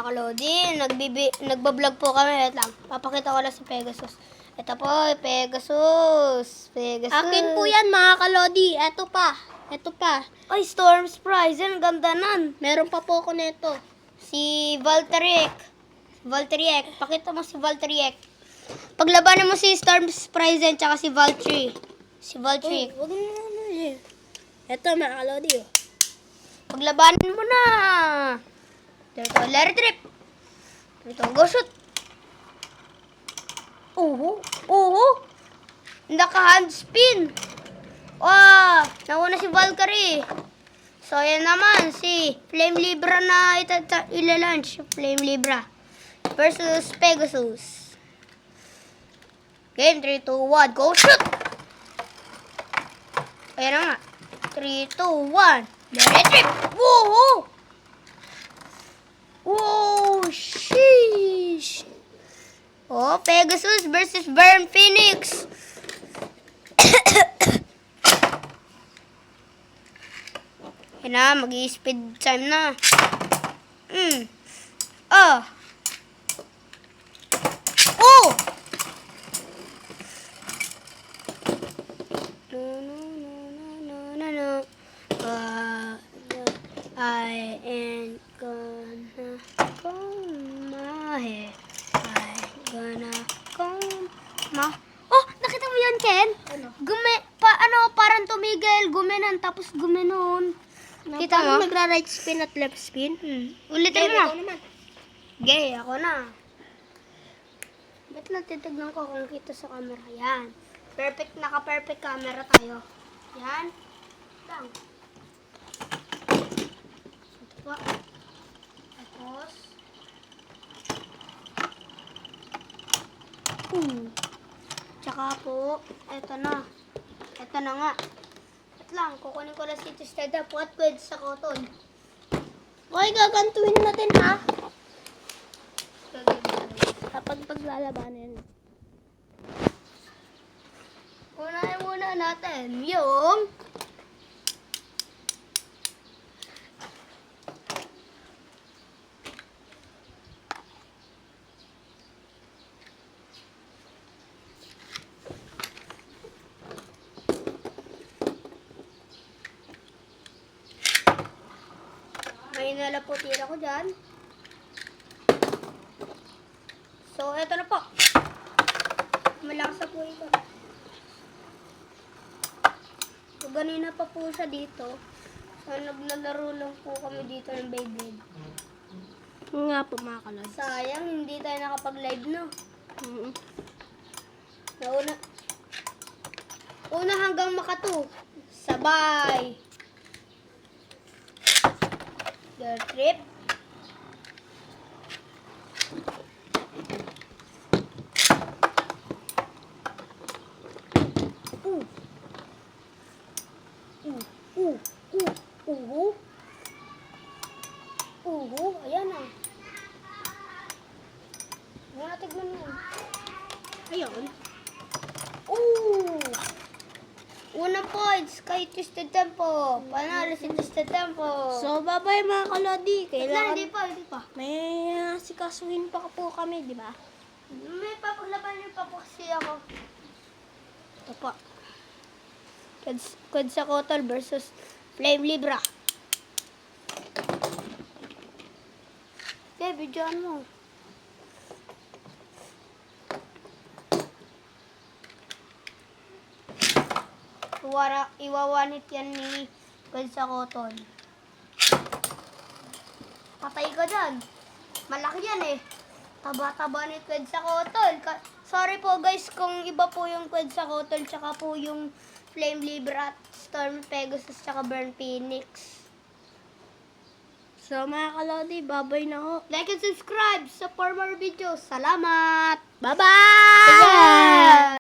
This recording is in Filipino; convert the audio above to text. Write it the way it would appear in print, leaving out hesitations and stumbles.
Kalodi, nagbablog po kami. Wait lang, papakita ko lang si Pegasus. Ito po, Pegasus. Akin po yan mga Kalodi. Ito pa. Ay, Storm Surprise. Ang ganda nan. Meron pa po ako nito. Si Valteriek. Pakita mo si Valteriek. Paglabanan mo si Storm Surprise at saka si Valtteri. Huwag mo na. Ito mga Kalodi. Paglabanan mo na. Dito, Larry Trip. Dito, go shoot. Naka-hand spin. Nauna si Valkyrie. So, yan naman, si Flame Libra na ilalunch. Flame Libra versus Pegasus. Game, 3, 2, 1, go shoot! Ayan na nga. 3, 2, 1. Larry Trip. Sheesh. Pegasus versus Burn Phoenix. Yan na, mag-i-speed time na. No. I ain't gonna comb my hair. Nakita mo yan, Ken? Ano? Parang tumigil, gumenan, tapos gumenon. Kita mo? Nagra-right spin at left spin. Ulitin mo. Ikaw naman. Gay, ako na. Ba't lang titignan ko kung kita sa camera? Yan. Naka-perfect camera tayo. Yan. Lang. Ito po. Tapos. Tsaka po, eto na. Eto na nga. At lang, kukunin ko lang si Twisted Up at Qued sa cotton. Okay, gagantuin natin ha. Kapag paglalabanin. Unahin muna natin yung may nalaputira ko dyan. So, eto na po. Malakas na po ito. So, ganina pa po siya dito. So, naglalaro lang po kami dito ng Beyblade. Nga po mga Kalodi. Sayang, hindi tayo nakapag-live, no? Una hanggang maka-2. Sabay. The trip. Ayan na. Muna tignan mo. Ayun. Unang points kay Twisted Tempo. Panalo si Twisted Tempo. So, bye-bye mga Kalodi. Hindi Kailangan pa. may sikasuhin pa po kami, di ba? May papaglaban pa po kasi ako. Ito po. Quetzalcoatl versus Flame Libra. Okay, videoan mo. Iwawanit yan ni Quetzalcoatl. Patay ka dyan. Malaki yan eh. Taba-taba ni Quetzalcoatl. Sorry po guys kung iba po yung Quetzalcoatl tsaka po yung Flame Libra at Storm Pegasus tsaka Burn Phoenix. So, mga Kalodi, bye-bye na ho. Like and subscribe sa for more videos. Salamat! Bye-bye!